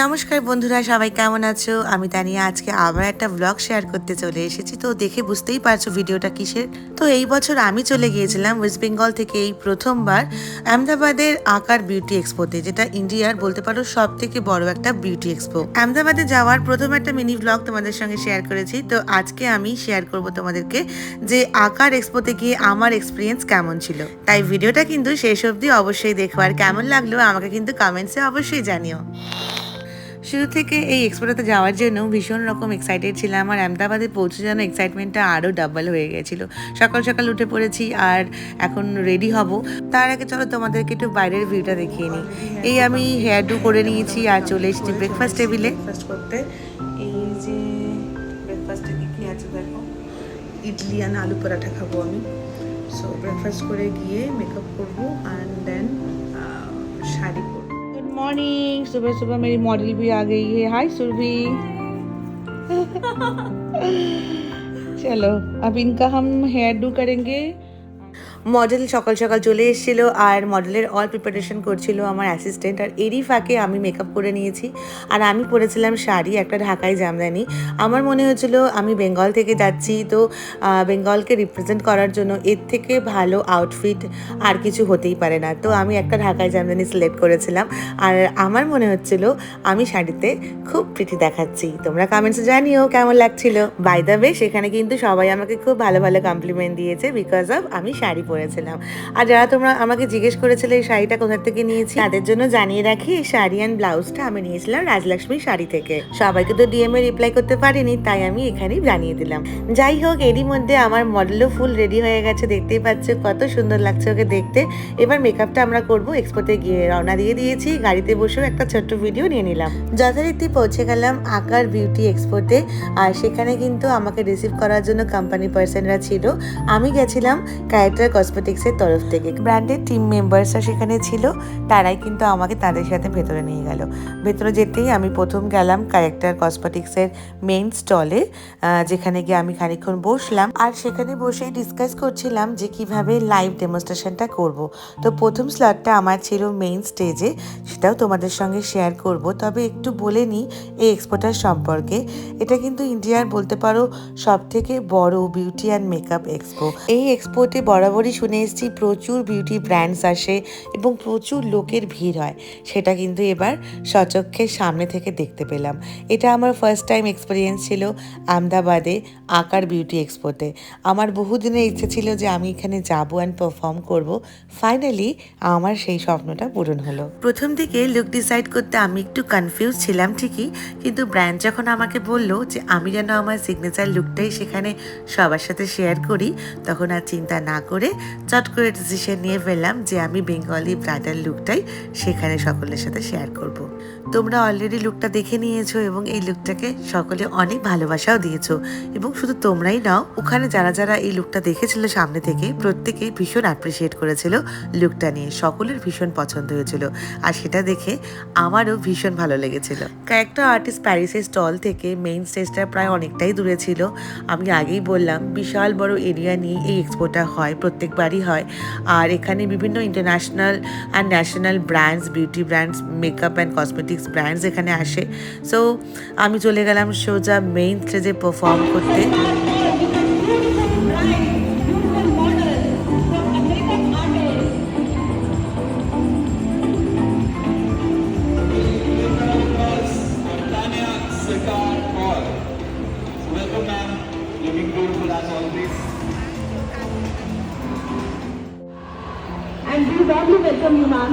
নমস্কার বন্ধুরা, সবাই কেমন আছো? আমি তানিয়া আজকে আবার একটা ব্লগ শেয়ার করতে চলে এসেছি। তো দেখে বুঝতেই পারছো ভিডিওটা কিসের। তো এই বছর আমি চলে গিয়েছিলাম ওয়েস্ট বেঙ্গল থেকে এই প্রথমবার আহমেদাবাদের আকার বিউটি এক্সপোতে, যেটা ইন্ডিয়ার বলতে পারো সব থেকে বড় একটা বিউটি এক্সপো। আহমেদাবাদে যাওয়ার প্রথম একটা মিনি ব্লগ তোমাদের সঙ্গে শেয়ার করেছি। তো আজকে আমি শেয়ার করব তোমাদেরকে যে আকার এক্সপোতে গিয়ে আমার এক্সপিরিয়েন্স কেমন ছিল। তাই ভিডিওটা কিন্তু শেষ অবধি অবশ্যই দেখো, আর কেমন লাগলো আমাকে কিন্তু কমেন্টসে অবশ্যই জানিও। শুরু থেকে এই এক্সপোটাতে যাওয়ার জন্য ভীষণ রকম এক্সাইটেড ছিলাম, আর আহমেদাবাদে পৌঁছে যেন এক্সাইটমেন্টটা আরও ডাবল হয়ে গেছিলো। সকাল সকাল উঠে পড়েছি আর এখন রেডি হব। তার আগে চলো তোমাদেরকে একটু বাইরের ভিউটা দেখিয়ে নিই। এই আমি হেয়ার ডু করে নিয়েছি আর চলে এসেছি ব্রেকফাস্ট টেবিলে ব্রেকফাস্ট করতে। এই যে ব্রেকফাস্টে কী আছে দেখো, ইডলি আর আলু পরাঠা খাবো আমি। সো ব্রেকফাস্ট করে গিয়ে মেকআপ করবো অ্যান্ড দেন শাড়ি পরবো। गुड मॉर्निंग, सुबह सुबह मेरी मॉडल भी आ गई है। हाय सुरभि। चलो अब इनका हम हेयर डू करेंगे। মডেল সকাল সকাল চলে এসেছিলো আর মডেলের অল প্রিপারেশন করছিল আমার অ্যাসিস্ট্যান্ট, আর এরই ফাঁকে আমি মেকআপ করে নিয়েছি। আর আমি পরেছিলাম শাড়ি, একটা ঢাকাই জামদানি। আমার মনে হয়েছিল আমি বেঙ্গল থেকে যাচ্ছি, তো বেঙ্গলকে রিপ্রেজেন্ট করার জন্য এর থেকে ভালো আউটফিট আর কিছু হতেই পারে না। তো আমি একটা ঢাকাই জামদানি সিলেক্ট করেছিলাম, আর আমার মনে হচ্ছিল আমি শাড়িতে খুব প্রিটি দেখাচ্ছি। তোমরা কমেন্টসে জানিও কেমন লাগছিল। বাই দ্য ওয়ে, সেখানে কিন্তু সবাই আমাকে খুব ভালো ভালো কমপ্লিমেন্ট দিয়েছে বিকজ অফ আমি শাড়ি পরেছিলাম। আর যারা তোমরা আমাকে জিজ্ঞেস করেছিলে এই শাড়িটা কোথা থেকে নিয়েছি, তাদের জন্য জানিয়ে রাখি এই শাড়ি অ্যান্ড ব্লাউজটা আমি নিয়েছিলাম রাজলক্ষ্মী শাড়ি থেকে। সবাইকে তো ডিএম এ রিপ্লাই করতে পারিনি, তাই আমি এখানেই জানিয়ে দিলাম। যাই হোক, এরই মধ্যে আমার মডেলও ফুল রেডি হয়ে গেছে, দেখতেই পাচ্ছ কত সুন্দর লাগছে ওকে দেখতে। এবার মেকআপটা আমরা করব। এক্সপোতে গিয়ে রওনা দিয়ে দিয়েছি, গাড়িতে বসেও একটা ছোট্ট ভিডিও নিয়ে নিলাম। যথারীতি পৌঁছে গেলাম আকার বিউটি এক্সপোতে, আর সেখানে কিন্তু আমাকে রিসিভ করার জন্য কোম্পানি পার্সনরা ছিল। আমি গেছিলাম ক্যারেক্টার কসমেটিক্সের তরফ থেকে, ব্র্যান্ডের টিম মেম্বার্সরা সেখানে ছিল, তারাই কিন্তু আমাকে তাদের সাথে ভেতরে নিয়ে গেল। ভেতরে যেতেই আমি প্রথম গেলাম ক্যারেক্টার কসমেটিক্সের মেইন স্টলে, যেখানে গিয়ে আমি খানিকক্ষণ বসলাম আর সেখানে বসেই ডিসকাস করছিলাম যে কিভাবে লাইভ ডেমনস্ট্রেশনটা করব। তো প্রথম স্লটটা আমার ছিল মেইন স্টেজে, সেটাও তোমাদের সঙ্গে শেয়ার করব। তবে একটু বলে নিই এই এক্সপোটার সম্পর্কে। এটা কিন্তু ইন্ডিয়ার বলতে পারো সব থেকে বড় বিউটি অ্যান্ড মেকআপ এক্সপো। এই এক্সপোতে বরাবরই শুনে এসেছি প্রচুর বিউটি ব্র্যান্ডস আসে এবং প্রচুর লোকের ভিড় হয়, সেটা কিন্তু এবার সচক্ষে সামনে থেকে দেখতে পেলাম। এটা আমার ফার্স্ট টাইম এক্সপিরিয়েন্স ছিল আহমেদাবাদে আকার বিউটি এক্সপোতে। আমার বহুদিনের ইচ্ছে ছিল যে আমি এখানে যাবো অ্যান্ড পারফর্ম করব। ফাইনালি আমার সেই স্বপ্নটা পূরণ হলো। প্রথম দিকে লুক ডিসাইড করতে আমি একটু কনফিউজ ছিলাম ঠিকই, কিন্তু ব্র্যান্ড যখন আমাকে বলল যে আমি যেন আমার সিগনেচার লুকটাই সেখানে সবার সাথে শেয়ার করি, তখন আর চিন্তা না করে চট করে ডিসিশন নিয়ে ফেললাম যে আমি বেঙ্গলি ব্রাইডাল লুকটাই সেখানে সকলের সাথে শেয়ার করব। তোমরা অলরেডি লুকটা দেখে নিয়েছো এবং এই লুকটাকে সকলে অনেক ভালোবাসাও দিয়েছো, এবং শুধু তোমরাই নাও, ওখানে যারা যারা এই লুকটা দেখেছিল সামনে থেকে প্রত্যেকেই ভীষণ অ্যাপ্রিসিয়েট করেছিল লুকটা নিয়ে, সকলের ভীষণ পছন্দ হয়েছিল। আর সেটা দেখে আমারও ভীষণ ভালো লেগেছিল। ক্যারেক্টার আর্টিস্ট প্যারিসের স্টল থেকে মেইন স্টেজটা প্রায় অনেকটাই দূরে ছিল। আমি আগেই বললাম বিশাল বড় এরিয়া নিয়ে এই এক্সপোটা হয়, প্রত্যেকবারই হয়। আর এখানে বিভিন্ন international and national brands, beauty brands, makeup and cosmetics brands এখানে আসে। সো আমি চলে গেলাম সোজা মেইন স্টেজে পারফর্ম করতে। And we warmly welcome you, ma'am,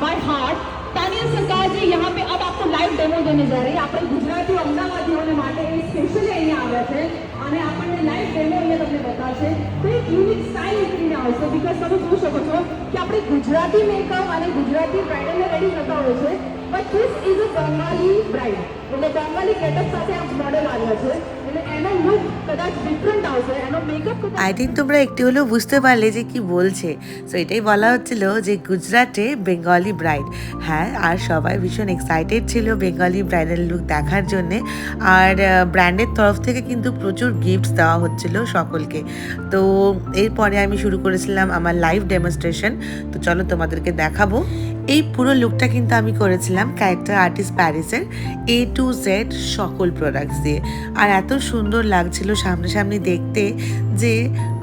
by heart. Tania સરકાર जी यहाँ पे अब आपको लाइव डेमो देने जा रही है. આપણે ગુજરાતી અમદાવાદીઓને માટે સ્પેશિયલી અહીંયા આવ્યા છે અને આપણને લાઈવ ડેમો અહીંયા તમને બતાવશે. તો એક યુનિક સ્ટાઇલ ઉતરીને આવશે, બીકોઝ તમે જોઈ શકો છો કે આપણે ગુજરાતી મેકઅપ અને ગુજરાતી બ્રાઇડલને રેડી કરતા હોય છે, but this is a Bengali bride. એટલે બંગાળી ગેટઅપ સાથે આ મોડેલ આવ્યા છે, એટલે એનો લુક કદાચ ડિફરન્ટ આવશે, એનો મેકઅપ আই থিঙ্ক তোমরা একটু হলেও বুঝতে পারলে যে কি বলছে। সো এটাই বলা হচ্ছিল যে গুজরাটে বেঙ্গলি ব্রাইড। হ্যাঁ, আর সবাই ভীষণ এক্সাইটেড ছিল বেঙ্গলি ব্রাইডাল লুক দেখার জন্যে। আর ব্র্যান্ডের তরফ থেকে কিন্তু প্রচুর গিফটস দেওয়া হচ্ছিল সকলকে। তো এরপরে আমি শুরু করেছিলাম আমার লাইভ ডেমনস্ট্রেশন। তো চলো তোমাদেরকে দেখাবো। এই পুরো লুকটা কিন্তু আমি করেছিলাম ক্যারেক্টার আর্টিস্ট প্যারিসের A to Z সকল প্রোডাক্টস দিয়ে। আর এত সুন্দর লাগছিল সামনাসামনি দেখতে যে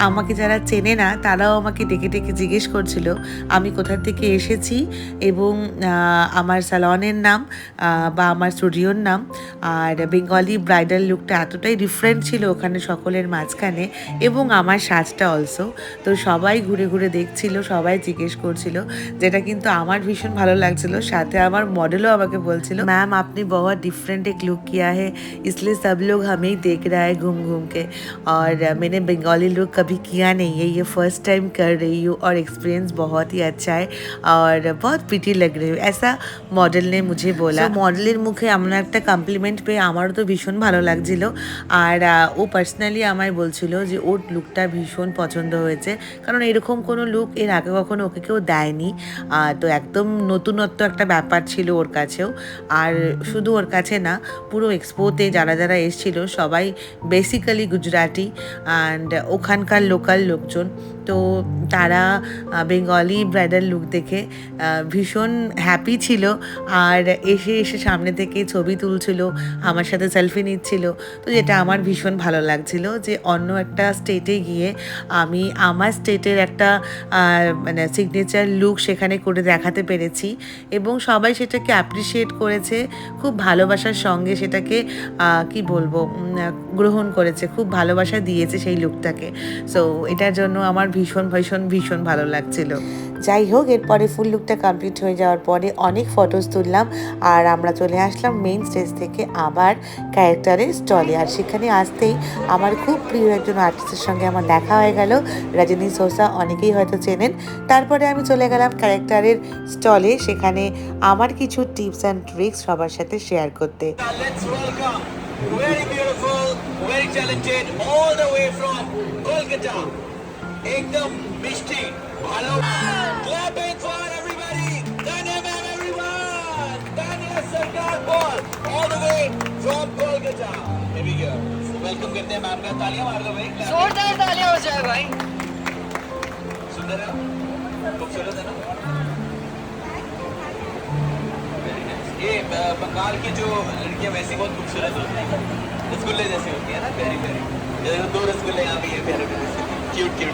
আমাকে যারা চেনে না তারাও আমাকে ডেকে ডেকে জিজ্ঞেস করছিল আমি কোথা থেকে এসেছি এবং আমার স্যালনের নাম বা আমার স্টুডিওর নাম। আর বেঙ্গলি ব্রাইডাল লুকটা এতটাই ডিফারেন্ট ছিল ওখানে সকলের মাঝখানে, এবং আমার সাজটা অলসো। তো সবাই ঘুরে ঘুরে দেখছিল, সবাই জিজ্ঞেস করছিল, যেটা কিন্তু আমার भीषण ভালো লাগছিল। সাথে আমার মডেলও আমাকে বলছিল मैम आपने बहुत डिफरेंट एक लुक किया है, इसलिए सब लोग हमें ही देख रहा है घूम घूम के, और मैंने बंगाली लुक कभी किया नहीं है, ये फर्स्ट टाइम कर रही हूँ और एक्सपीरियंस बहुत ही अच्छा है और बहुत प्रिटी लग रही हूँ, ऐसा मॉडल ने मुझे बोला। মডেলের মুখে এমন একটা কমপ্লিমেন্ট পেয়ে আমারও তো ভীষণ ভালো লাগছিল। আর ও পার্সোনালি আমায় বলছিল যে ওর লুকটা ভীষণ পছন্দ হয়েছে, কারণ এরকম কোনো লুক এর আগে কখনো ওকে কেউ দেয়নি। তো একদম নতুনত্ব একটা ব্যাপার ছিল ওর কাছেও। আর শুধু ওর কাছে না, পুরো এক্সপোতে যারা যারা এসেছিল সবাই বেসিক্যালি গুজরাটি অ্যান্ড ওখানকার লোকাল লোকজন। তো তারা বেঙ্গলি ব্রাইডাল লুক দেখে ভীষণ হ্যাপি ছিল আর এসে এসে সামনে থেকে ছবি তুলছিল, আমার সাথে সেলফি নিচ্ছিল। তো যেটা আমার ভীষণ ভালো লাগছিল যে অন্য একটা স্টেটে গিয়ে আমি আমার স্টেটের একটা মানে সিগনেচার লুক সেখানে করে দেখাতে পেরেছি, এবং সবাই সেটাকে অ্যাপ্রিসিয়েট করেছে খুব ভালোবাসার সঙ্গে, সেটাকে কি বলবো গ্রহণ করেছে, খুব ভালোবাসা দিয়েছে সেই লুকটাকে। সো এটার জন্য আমার ভীষণ ভীষণ ভীষণ ভালো লাগছিল। যাই হোক, এরপরে ফুল লুকটা কমপ্লিট হয়ে যাওয়ার পরে অনেক ফটোস তুললাম আর আমরা চলে আসলাম মেইন স্টেজ থেকে আবার ক্যারেক্টারের স্টলে। আর সেখানে আসতেই আমার খুব প্রিয় একজন আর্টিস্টের সঙ্গে আমার দেখা হয়ে গেল, রজনী সোসা, অনেকেই হয়তো চেনেন। তারপরে আমি চলে গেলাম ক্যারেক্টারের স্টলে, সেখানে আমার কিছু টিপস অ্যান্ড ট্রিক্স সবার সাথে শেয়ার করতে। Very beautiful, very talented, all the way from Kolkata. Ekdam Mishti, bhalo. Clapping for everybody. Tanya ma'am, everyone. Tanya Sarkar Paul, all the way from Kolkata. Here we go. So welcome करते हैं ma'am का, तालियां मार दो भाई. जोरदार तालियां हो जाए भाई. सुंदर है, खूबसूरत है ना. ये बंगाल की जो लड़कियां वैसी बहुत खूबसूरत होती हैं, रसगुल्ले जैसी होती है ना, प्यारी प्यारी। जैसे दो रसगुल्ले यहाँ भी है प्यारे प्यारे से, क्यूट क्यूट।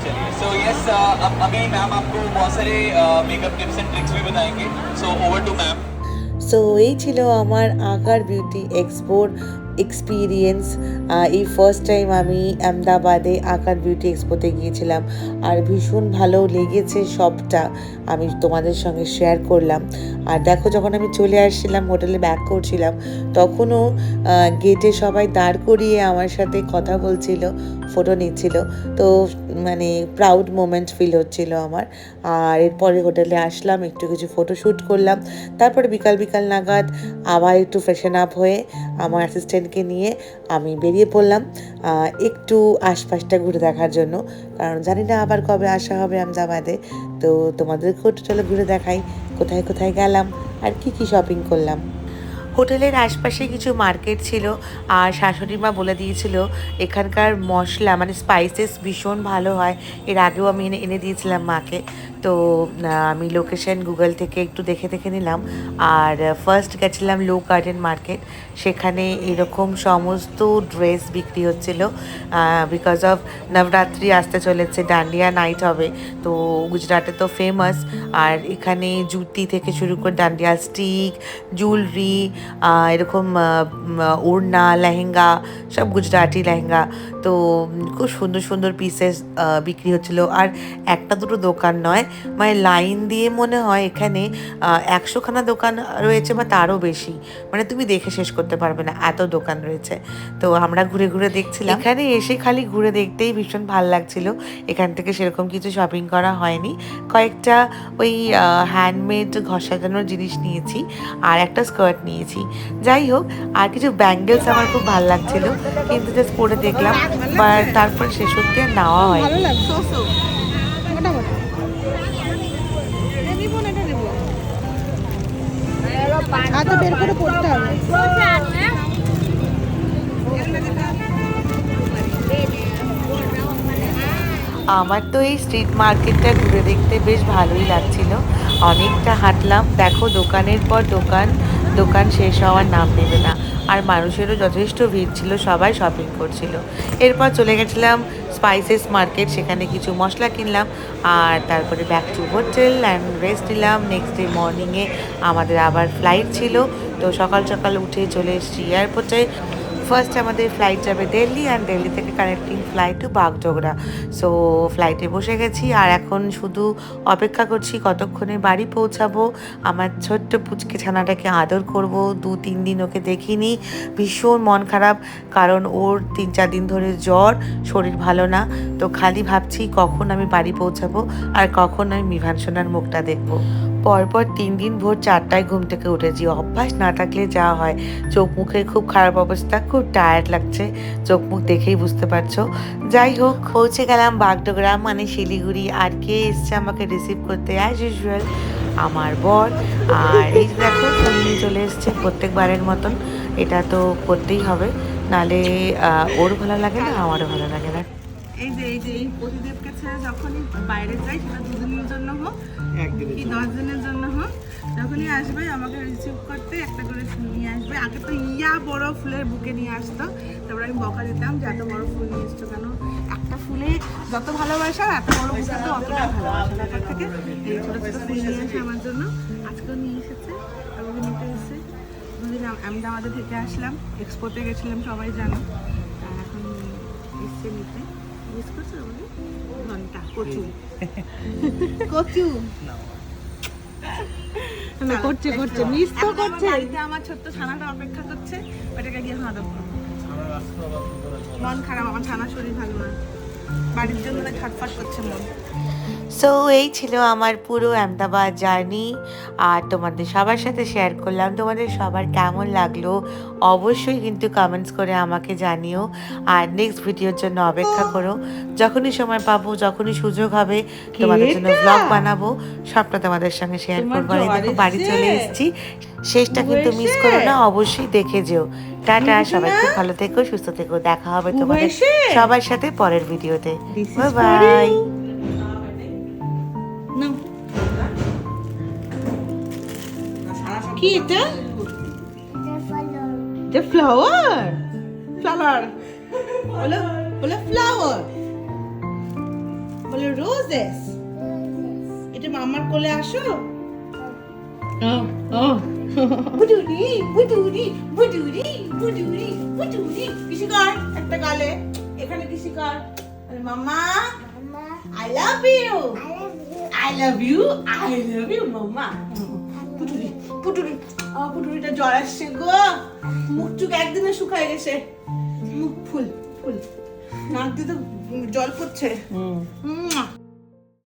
चलिए, सो यस, अब अभी मैम आपको बहुत सारे मेकअप टिप्स एंड ट्रिक्स भी बताएंगे, so over to ma'am. So এই ছিল আমার আকার বিউটি এক্সপোর এক্সপিরিয়েন্স। এই ফার্স্ট টাইম আমি আহমেদাবাদে আকার বিউটি এক্সপোতে গিয়েছিলাম আর ভীষণ ভালো লেগেছে সবটা, আমি তোমাদের সঙ্গে শেয়ার করলাম। আর দেখো, যখন আমি চলে আসছিলাম হোটেলে ব্যাক করছিলাম, তখনও গেটে সবাই দাঁড় করিয়ে আমার সাথে কথা বলছিল, ফটো নিচ্ছিল। তো মানে প্রাউড মোমেন্ট ফিল হচ্ছিল আমার। আর এরপরে হোটেলে আসলাম, একটু কিছু ফটোশ্যুট করলাম। তারপরে বিকাল বিকাল নাগাদ আবার একটু ফ্রেশন আপ হয়ে আমার অ্যাসিস্ট্যান্টকে নিয়ে আমি বেরিয়ে পড়লাম একটু আশপাশটা ঘুরে দেখার জন্য, কারণ জানি না আবার কবে আসা হবে আহমেদাবাদে। তো তোমাদেরকেও একটু চলো ঘুরে দেখাই কোথায় কোথায় গেলাম আর কি কি শপিং করলাম। হোটেলের আশপাশে কিছু মার্কেট ছিল আর শাশুড়ি মা বলে দিয়েছিল এখানকার মশলা মানে স্পাইসেস ভীষণ ভালো হয়, এর আগেও আমি এনে দিয়েছিলাম মাকে। তো আমি লোকেশন গুগল থেকে একটু দেখে দেখে নিলাম। আর ফার্স্ট গেছিলাম লো গার্ডেন মার্কেট, সেখানে এরকম সমস্ত ড্রেস বিক্রি হচ্ছিল বিকজ অফ নবরাত্রি আসতে চলেছে, ডান্ডিয়া নাইট হবে, তো গুজরাটে তো ফেমাস। আর এখানে জুতি থেকে শুরু করে ডান্ডিয়া স্টিক, জুয়েলারি, এরকম ওড়না, লেহেঙ্গা, সব গুজরাটি লেহেঙ্গা। তো খুব সুন্দর সুন্দর পিসেস বিক্রি হচ্ছিল। আর একটা দুটো দোকান নয়, মানে লাইন দিয়ে মনে হয় এখানে 100খানা দোকান রয়েছে বা তারও বেশি, মানে তুমি দেখে শেষ করতে পারবে না, এত দোকান রয়েছে। তো আমরা ঘুরে ঘুরে দেখছিলাম, এখানে এসে খালি ঘুরে দেখতেই ভীষণ ভালো লাগছিল। এখান থেকে সেরকম কিছু শপিং করা হয়নি, কয়েকটা ওই হ্যান্ডমেড ঘর সাজানোর জিনিস নিয়েছি আর একটা স্কার্ট নিয়েছি। যাই হোক, আর কিছু ব্যাঙ্গেলস আমার খুব ভালো লাগছিল, কিন্তু জাস্ট পরে দেখলাম, বাট তারপর শেষ হতে নেওয়া হয়। হাতে বের করে পড়তে হবে। আমার তো এই স্ট্রিট মার্কেটটা ঘুরে দেখতে বেশ ভালোই লাগছিল। অনেকটা হাঁটলাম, দেখো দোকানের পর দোকান, দোকান শেষ হওয়ার নাম নেবে না। আর মানুষেরও যথেষ্ট ভিড় ছিল, সবাই শপিং করছিল। এরপর চলে গেছিলাম স্পাইসেস মার্কেট, সেখানে কিছু মশলা কিনলাম আর তারপরে back to hotel and rest নিলাম। নেক্সট ডে মর্নিংয়ে আমাদের আবার ফ্লাইট ছিল, তো সকাল সকাল উঠে চলে এসেছি এয়ারপোর্টে। ফার্স্ট আমাদের ফ্লাইট যাবে দিল্লি, অ্যান্ড দিল্লি থেকে connecting flight to Bagdogra. So ফ্লাইটে বসে গেছি আর এখন শুধু অপেক্ষা করছি কতক্ষণে বাড়ি পৌঁছাবো। আমার ছোট্ট পুচকে ছানাটাকে আদর করব, 2-3 দিন ওকে দেখিনি, ভীষণ মন খারাপ, কারণ ওর 3-4 দিন ধরে জ্বর, শরীর ভালো না। তো খালি ভাবছি কখন আমি বাড়ি পৌঁছাবো আর কখন আমি মিভান সোনার মুখটা দেখবো। পরপর 3 দিন ভোর 4টায় ঘুম থেকে উঠেছি, অভ্যাস না থাকলে যা হয়। চোখ মুখের খুব খারাপ অবস্থা, খুব টায়ার্ড লাগছে, চোখ মুখ দেখেই বুঝতে পারছো। যাই হোক, পৌঁছে গেলাম বাগডোগরা মানে শিলিগুড়ি। আর কে এসছে আমাকে রিসিভ করতে? অ্যাজ ইউজুয়াল আমার বর। আর এই যে দেখো ফোন নিয়ে চলে এসছে প্রত্যেকবারের মতন, এটা তো করতেই হবে, নালে ওর ভালো লাগে না, আমারও ভালো লাগে না। এই যে এই প্রতিদেবকে ছেড়ে যখনই বাইরে যাই, সেটা 2 দিনের জন্য হোক কি 10 দিনের জন্য হোক, যখনই আসবে আমাকে রিসিভ করতে একটা করে ফুল নিয়ে আসবে। আগে তো বড় ফুলের বুকে নিয়ে আসতো, তারপরে আমি বকা দিতাম যে এত বড় ফুল নিয়ে এসছো কেন। একটা ফুলে যত ভালোবাসা, এত বড় বুকে তো অতটা ভালোবাসা। তারপর থেকে এই ছোটো ছোটো ফুল নিয়ে আসে আমার জন্য, আজকেও নিয়ে এসেছে, আমাকে নিতে এসেছে। 2 দিন আহমেদাবাদে থেকে আসলাম, এক্সপোর্টে গেছিলাম সবাই জানো, এখন এসছে নিতে। কচু করছে মিস তো করছে। আমার ছোট্ট ছানাটা অপেক্ষা করছে, ওটাকে গিয়ে আদর করবো। মন খারাপ, আমার ছানার শরীর ভালো না, বাড়ির জন্য ছটফট করছে মন। সো এই ছিল আমার পুরো আহমেদাবাদ জার্নি, আর তোমাদের সবার সাথে শেয়ার করলাম। তোমাদের সবার কেমন লাগলো অবশ্যই কিন্তু কমেন্টস করে আমাকে জানিও। আর নেক্সট ভিডিওর জন্য অপেক্ষা করো, যখনই সময় পাবো, যখনই সুযোগ হবে তোমাদের জন্য ব্লগ বানাবো, সবটা তোমাদের সঙ্গে শেয়ার করবো। আর এই দেখো বাড়ি চলে এসেছি, শেষটা কিন্তু মিস করো না, অবশ্যই দেখে যেও। টাটা, সবাই খুব ভালো থেকো, সুস্থ থেকো, দেখা হবে তোমাদের সবার সাথে পরের ভিডিওতে। Bye bye. কি এটা? ফ্লাওয়ার ফ্লাওয়ার বলো, বলো ফ্লাওয়ার, বলো রোজেস। এটা মামার কোলে আসো। বুডুরি বুডুরি বুডুরি বুডুরি বুডুরি, কিসি কর একটা গালে, এখানে কিসি কর। মামা I love you, I love you, I love you মামা। পুটুরি পুটুরি, পুটুরিটা জ্বর আসছে গো, মুখ চুখ একদিনে শুকায় গেছে, মুখ ফুল ফুল, নাক দিয়ে তো জল পড়ছে।